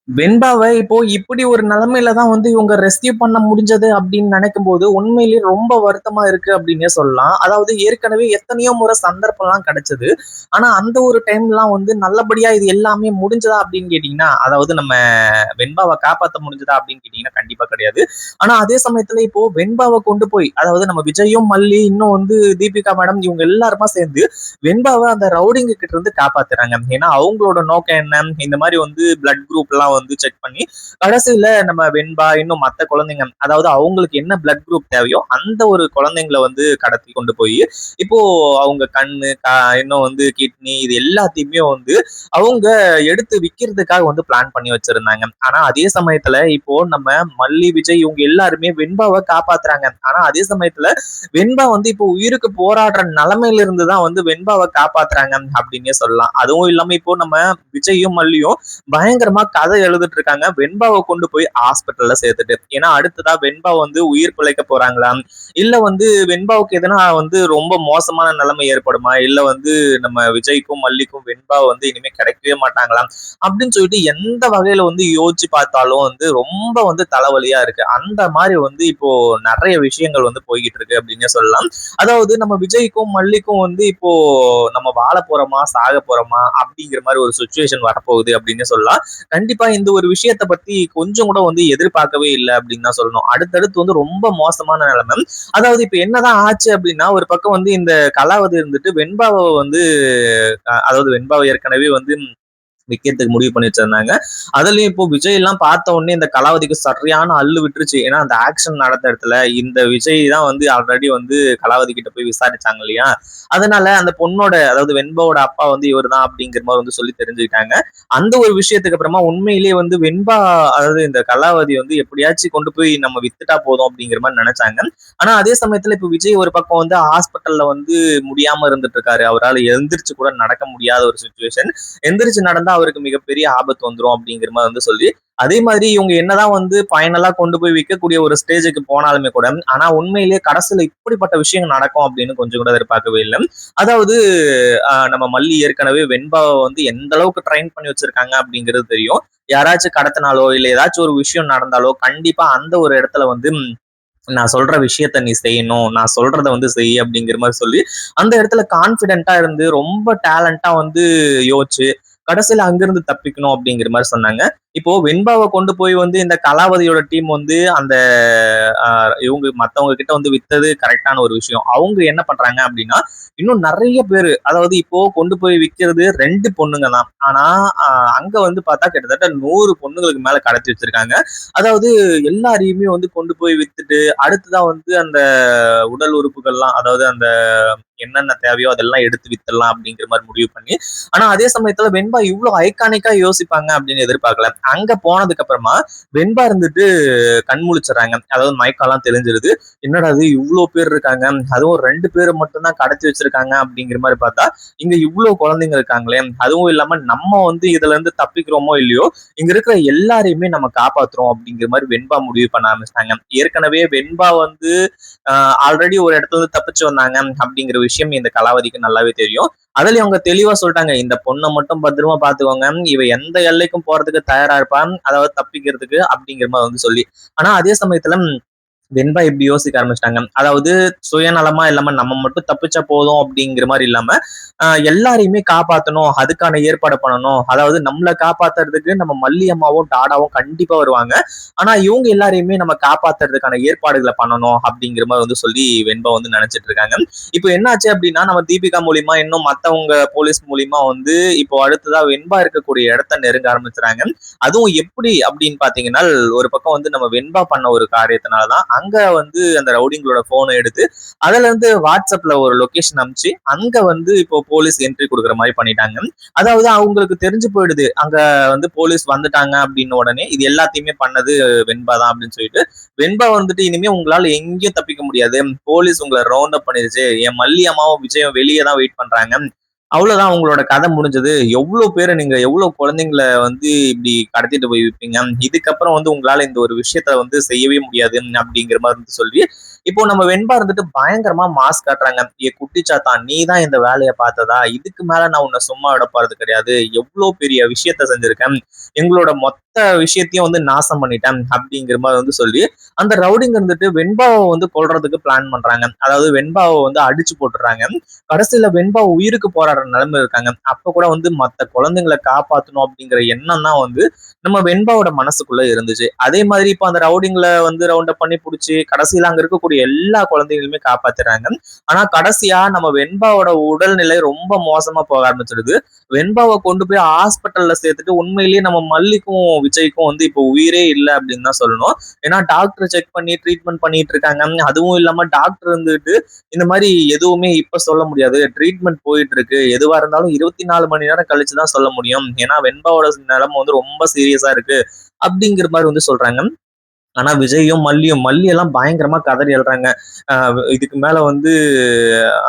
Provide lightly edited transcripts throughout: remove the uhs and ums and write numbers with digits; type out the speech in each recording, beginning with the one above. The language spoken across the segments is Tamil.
வெண்பாவ இப்போ இப்படி ஒரு நிலைமையில தான் வந்து இவங்க ரெஸ்க்யூ பண்ண முடிஞ்சது அப்படின்னு நினைக்கும்போது, உண்மையிலேயே ரொம்ப வருத்தமா இருக்கு அப்படின்னே சொல்லலாம். அதாவது ஏற்கனவே எத்தனையோ முறை சந்தர்ப்பம்லாம் கிடைச்சது. ஆனா அந்த ஒரு டைம்லாம் வந்து நல்லபடியா இது எல்லாமே முடிஞ்சதா அப்படின்னு கேட்டீங்கன்னா, அதாவது நம்ம வெண்பாவ காப்பாத்த முடிஞ்சதா அப்படின்னு கேட்டீங்கன்னா, கண்டிப்பா கிடையாது. ஆனா அதே சமயத்துல இப்போ வெண்பாவ கொண்டு போய் அதாவது நம்ம விஜயும், மல்லி இன்னும் வந்து தீபிகா மேடம் இவங்க எல்லாருமா சேர்ந்து வெண்பாவ அந்த ரவுடிங்க கிட்ட இருந்து காப்பாத்துறாங்க. ஏன்னா அவங்களோட நோக்கம் என்ன? இந்த மாதிரி வந்து பிளட் குரூப் எல்லாம் வந்து செக் பண்ணி கடைசியில நம்ம வெண்பா இன்னும் மத்த குழந்தைங்க அதாவது அவங்களுக்கு என்ன பிளட் குரூப் தேவையோ அந்த ஒரு குழந்தைங்களை வந்து கடத்தி கொண்டு போய் இப்போ அவங்க கண்ணு இன்னும் வந்து கிட்னி இது எல்லாத்தையுமே வந்து அவங்க எடுத்து விக்கிறதுக்காக வந்து பிளான் பண்ணி வச்சிருந்தாங்க. ஆனா அதே சமயத்துல இப்போ நம்ம மல்லி, விஜய் இவங்க எல்லாருமே வெண்பாவை காப்பாத்துறாங்க. ஆனா அதே சமயத்துல வெண்பா வந்து இப்போ உயிருக்கு போராடுற நிலைமையில இருந்து தான் வந்து வெண்பாவை காப்பாத்துறாங்க அப்படின்னே சொல்லலாம். அதுவும் இல்லாம இப்போ நம்ம விஜயும், மல்லியும் பயங்கரமா கதை எழுதிட்டு இருக்காங்க வெண்பாவை கொண்டு போய் ஹாஸ்பிட்டல்ல சேர்த்துட்டு. ஏன்னா அடுத்ததா வெண்பா வந்து உயிர் பிழைக்க போறாங்களா, இல்ல வந்து வெண்பாவுக்கு எதனா வந்து ரொம்ப மோசமான நிலைமை ஏற்படுமா, இல்ல வந்து நம்ம விஜய்க்கும் மல்லிக்கும் வெண்பா வந்து இனிமே கிடைக்கவே மாட்டாங்களாம் அப்படின்னு சொல்லிட்டு எந்த வகையில வந்து யோசிச்சு பார்த்தாலும் வந்து ரொம்ப வந்து தலைவலியா இருக்கு. அந்த மாதிரி வந்து இப்போ நிறைய விஷயங்கள் வந்து போய்கிட்டு இருக்கு அப்படின்னே சொல்லலாம். அதாவது நம்ம விஜய்க்கும் மல்லிக்கும் வந்து இப்போ நம்ம வாழ போறோமா சாக போறோமா அப்படிங்கிற மாதிரி ஒரு சுச்சுவேஷன் வரப்போகுது அப்படின்னு சொல்லலாம். கண்டிப்பா இந்த ஒரு விஷயத்த பத்தி கொஞ்சம் கூட வந்து எதிர்பார்க்கவே இல்லை அப்படின்னு தான் சொல்லணும். அடுத்தடுத்து வந்து ரொம்ப மோசமான நிலைமை. அதாவது இப்ப என்னதான் ஆச்சு அப்படின்னா ஒரு பக்கம் வந்து இந்த கலாவதி இருந்துட்டு வெண்பாவை வந்து அதாவது வெண்பாவை ஏற்கனவே வந்து விக்கிறதுக்கு முடிவு பண்ணி வச்சிருந்தாங்க. அதுலயும் இப்போ விஜய் எல்லாம் பார்த்த உடனே இந்த கலாவதிக்கு சரியான அள்ளு விட்டுருச்சு. ஏன்னா அந்த ஆக்ஷன் நடந்த இடத்துல இந்த விஜய் தான் வந்து ஆல்ரெடி வந்து கலாவதி கிட்ட போய் விசாரிச்சாங்க இல்லையா, அதனால அந்த பொண்ணோட அதாவது வெண்பாவோட அப்பா வந்து இவர் தான் அப்படிங்கிற மாதிரி வந்து சொல்லி தெரிஞ்சுக்கிட்டாங்க. அந்த ஒரு விஷயத்துக்கு அப்புறமா உண்மையிலேயே வந்து வெண்பா அதாவது இந்த கலாவதி வந்து எப்படியாச்சும் கொண்டு போய் நம்ம வித்துட்டா போதும் அப்படிங்கிற மாதிரி நினைச்சாங்க. ஆனா அதே சமயத்துல இப்ப விஜய் ஒரு பக்கம் வந்து ஹாஸ்பிட்டல்ல வந்து முடியாம இருந்துட்டு இருக்காரு. அவரால் எழுந்திரிச்சு கூட நடக்க முடியாத ஒரு சுச்சுவேஷன். எந்திரிச்சு நடந்தா அவருக்கு மிகப்பெரிய ஆபத்து வந்துரும் அப்படிங்கிற மாதிரி வந்து சொல்லி அதே மாதிரி இவங்க என்னதான் வந்து ஃபைனலா கொண்டு போய் விற்கக்கூடிய ஒரு ஸ்டேஜுக்கு போனாலுமே கூட ஆனா உண்மையிலேயே கடைசியில இப்படிப்பட்ட விஷயங்கள் நடக்கும் அப்படின்னு கொஞ்சம் கூட எதிர்பார்க்கவே இல்லை. அதாவது நம்ம மல்லி ஏற்கனவே வெண்பாவை வந்து எந்த அளவுக்கு ட்ரைன் பண்ணி வச்சிருக்காங்க அப்படிங்கிறது தெரியும். யாராச்சும் கடத்தினாலோ இல்ல ஏதாச்சும் ஒரு விஷயம் நடந்தாலோ கண்டிப்பா அந்த ஒரு இடத்துல வந்து நான் சொல்ற விஷயத்த நீ செய்யணும், நான் சொல்றத வந்து செய் அப்படிங்கிற மாதிரி சொல்லி அந்த இடத்துல கான்பிடென்ட்டா இருந்து ரொம்ப டேலண்டா வந்து யோசிச்சு கடைசியில அங்கிருந்து தப்பிக்கணும் அப்படிங்கிற மாதிரி சொன்னாங்க. இப்போ வெண்பாவை கொண்டு போய் வந்து இந்த கலாவதியோட டீம் வந்து அந்த இவங்க மத்தவங்க கிட்ட வந்து வித்தது கரெக்டான ஒரு விஷயம். அவங்க என்ன பண்றாங்க அப்படின்னா இன்னும் நிறைய பேரு அதாவது இப்போ கொண்டு போய் விற்கிறது 2 பொண்ணுங்க தான். ஆனா அங்க வந்து பார்த்தா கிட்டத்தட்ட 100 பொண்ணுங்களுக்கு மேல கடத்தி வச்சிருக்காங்க. அதாவது எல்லாரையுமே வந்து கொண்டு போய் வித்துட்டு அடுத்துதான் வந்து அந்த உடல் உறுப்புகள்லாம் அதாவது அந்த என்னென்ன தேவையோ அதெல்லாம் எடுத்து வித்துடலாம் அப்படிங்கிற மாதிரி முடிவு பண்ணி ஆனா அதே சமயத்துல வெண்பா இவ்வளவு ஐகானிக்கா யோசிப்பாங்க அப்படின்னு எதிர்பார்க்கல. அங்க போனதுக்கு அப்புறமா வெண்பா இருந்துட்டு கண் முழிச்சுறாங்க. அதாவது மயக்கம்லாம் தெரிஞ்சிருது. என்னடா அது இவ்வளவு பேர் இருக்காங்க, அதுவும் 2 பேர் மட்டும் தான் கடத்தி வச்சிருக்காங்க அப்படிங்கிற மாதிரி பார்த்தா இங்க இவ்வளவு குழந்தைங்க இருக்காங்களே, அதுவும் இல்லாம நம்ம வந்து இதுல இருந்து தப்பிக்கிறோமோ இல்லையோ இங்க இருக்கிற எல்லாரையுமே நம்ம காப்பாத்துறோம் அப்படிங்கிற மாதிரி வெண்பா முடிவு பண்ண ஆரம்பிச்சிட்டாங்க. ஏற்கனவே வெண்பா வந்து ஆல்ரெடி ஒரு இடத்துல இருந்து தப்பிச்சு வந்தாங்க அப்படிங்கிற விஷயம் இந்த கலாவதிக்கு நல்லாவே தெரியும். அதுலயும் அவங்க தெளிவா சொல்லிட்டாங்க, இந்த பொண்ணை மட்டும் பத்திரமா பாத்துக்கோங்க, இவ எந்த எல்லைக்கும் போறதுக்கு தயாரா இருப்பான், அதாவது தப்பிக்கிறதுக்கு அப்படிங்கிற மாதிரி வந்து சொல்லி ஆனா அதே சமயத்துல வெண்பா இப்படி யோசிக்க ஆரம்பிச்சிட்டாங்க. அதாவது சுயநலமா இல்லாம நம்ம மட்டும் தப்பிச்சா போதும் அப்படிங்கிற மாதிரி இல்லாம எல்லாரையுமே காப்பாத்தணும், அதுக்கான ஏற்பாடு பண்ணணும். அதாவது நம்மளை காப்பாத்துறதுக்கு நம்ம மல்லி அம்மாவும் டாடாவும் கண்டிப்பா வருவாங்க. ஆனா இவங்க எல்லாரையுமே நம்ம காப்பாத்துறதுக்கான ஏற்பாடுகளை பண்ணணும் அப்படிங்கிற மாதிரி வந்து சொல்லி வெண்பா வந்து நினைச்சிட்டு இருக்காங்க. இப்போ என்னாச்சு அப்படின்னா நம்ம தீபிகா மூலியமா இன்னும் மத்தவங்க போலீஸ் மூலியமா வந்து இப்போ அடுத்ததா வெண்பா இருக்கக்கூடிய இடத்த நெருங்க ஆரம்பிச்சுறாங்க. அதுவும் எப்படி அப்படின்னு பாத்தீங்கன்னா ஒரு பக்கம் வந்து நம்ம வெண்பா பண்ண ஒரு காரியத்தினாலதான் அங்க வந்து அந்த ரவுடிங்களோட போனை எடுத்து அதுல இருந்து வாட்ஸ்அப்ல ஒரு லொகேஷன் அனுப்பிச்சு அங்க வந்து இப்போ போலீஸ் என்ட்ரி கொடுக்குற மாதிரி பண்ணிட்டாங்க. அதாவது அவங்களுக்கு தெரிஞ்சு போயிடுது அங்க வந்து போலீஸ் வந்துட்டாங்க அப்படின்னு உடனே இது எல்லாத்தையுமே பண்ணது வெண்பா தான் அப்படின்னு சொல்லிட்டு வெண்பா வந்துட்டு இனிமே உங்களால எங்கேயும் தப்பிக்க முடியாது, போலீஸ் உங்களை ரவுண்ட் அப் பண்ணிருச்சு, என் மல்லி அம்மாவும் விஜயம் வெளியே தான் வெயிட் பண்றாங்க, அவ்வளவுதான் உங்களோட கதை முடிஞ்சது, எவ்வளவு பேரை நீங்க எவ்வளவு குழந்தைங்களை வந்து இப்படி கடத்திட்டு போய் விப்பீங்க, இதுக்கப்புறம் வந்து உங்களால இந்த ஒரு விஷயத்த வந்து செய்யவே முடியாது அப்படிங்கிற மாதிரி வந்து சொல்லி இப்போ நம்ம வெண்பா இருந்துட்டு பயங்கரமா மாஸ் காட்டுறாங்க. குட்டிச்சாத்தான் நீ தான் இந்த வேலைய பார்த்ததா? இதுக்கு மேல நான் உன்ன சும்மா விட போறது கிடையாது. எவ்ளோ பெரிய விஷயத்த செஞ்சிருக்கேன். எங்களோட மொத்த விஷயத்தையும் வந்து நாசம் பண்ணிட்டேன்." அப்படிங்கிற மாரி வந்து சொல்லி, அந்த ரவுடிங்க இருந்துட்டு வெண்பாவ வந்து கொல்றதுக்கு பிளான் பண்றாங்க. அதாவது வெண்பாவ வந்து அடிச்சு போட்டுர்றாங்க. கடைசியில வெண்பா உயிருக்கு போராடுற நிலைமையில இருக்காங்க. அப்ப கூட வந்து மத்த குழந்தைங்கள காப்பாத்தணும் அப்படிங்கிற எண்ணம் தான் வந்து நம்ம வெண்பாவோட மனசுக்குள்ள இருந்துச்சு. அதே மாதிரி இப்ப அந்த ரவுடிங்கள வந்து ரவுண்ட் அப் பண்ணி புடிச்சு கடைசியில அங்க இருக்கக்கூடிய எல்லா குழந்தைகளுமே காப்பாத்துறாங்க. ஆனா கடைசியா நம்ம வெண்பாவோட உடல்நிலை ரொம்ப மோசமா போக ஆரம்பிச்சிடுது. வெண்பாவை கொண்டு போய் ஹாஸ்பிட்டல்ல சேர்த்துட்டு உண்மையிலேயே நம்ம மல்லிக்கும் விஜய்க்கும் வந்து இப்போ உயிரே இல்லை அப்படின்னு தான் சொல்லணும். ஏன்னா டாக்டர் செக் பண்ணி ட்ரீட்மெண்ட் பண்ணிட்டு இருக்காங்க. அதுவும் இல்லாம டாக்டர் இருந்துட்டு இந்த மாதிரி எதுவுமே இப்ப சொல்ல முடியாது, ட்ரீட்மெண்ட் போயிட்டு இருக்கு, எதுவா இருந்தாலும் 24 மணி நேரம் கழிச்சுதான் சொல்ல முடியும், ஏன்னா வெண்பாவோட நிலைமை வந்து ரொம்ப சீரியஸா இருக்கு அப்படிங்கிற மாதிரி வந்து சொல்றாங்க. ஆனா விஜயும் மல்லியும் மல்லி எல்லாம் பயங்கரமா கதறி எழுறாங்க. இதுக்கு மேல வந்து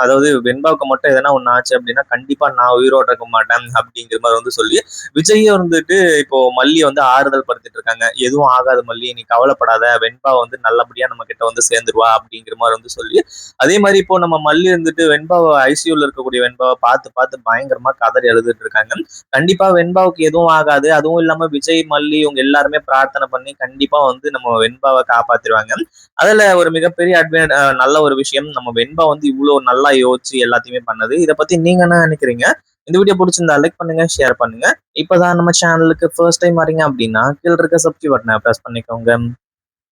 அதாவது வெண்பாவுக்கு மட்டும் எதனா ஒண்ணு ஆச்சு அப்படின்னா கண்டிப்பா நான் உயிரோட இருக்க மாட்டேன் அப்படிங்கிற மாதிரி வந்து சொல்லி விஜயே வந்துட்டு இப்போ மல்லியை வந்து ஆறுதல் படுத்திட்டு இருக்காங்க. எதுவும் ஆகாது மல்லி, நீ கவலைப்படாத, வெண்பா வந்து நல்லபடியா நம்ம கிட்ட வந்து சேர்ந்துருவா அப்படிங்கிற மாதிரி வந்து சொல்லி, அதே மாதிரி இப்போ நம்ம மல்லி இருந்துட்டு வெண்பாவை ஐசியூல இருக்கக்கூடிய வெண்பாவை பார்த்து பார்த்து பயங்கரமா கதறி எழுதிட்டு இருக்காங்க. கண்டிப்பா வெண்பாவுக்கு எதுவும் ஆகாது. அதுவும் இல்லாம விஜய், மல்லி இவங்க எல்லாருமே பிரார்த்தனை பண்ணி கண்டிப்பா வந்து நம்ம வெண்பாவை காப்பாத்திருவாங்க. அதுல ஒரு மிகப்பெரிய நல்ல ஒரு விஷயம், நம்ம வெண்பா வந்து இவ்வளவு நல்லா யோசிச்சு எல்லாத்தையுமே பண்ணது. இதை பத்தி நீங்க என்ன நினைக்கிறீங்க? இந்த வீடியோ பிடிச்சிருந்தா லைக் பண்ணுங்க, ஷேர் பண்ணுங்க. இப்பதான் நம்ம சேனலுக்கு ஃபர்ஸ்ட் டைம் வரீங்க அப்படின்னா கீழ இருக்க சப்ஸ்கிரைப் பட்டனை பிரஸ் பண்ணிக்கோங்க.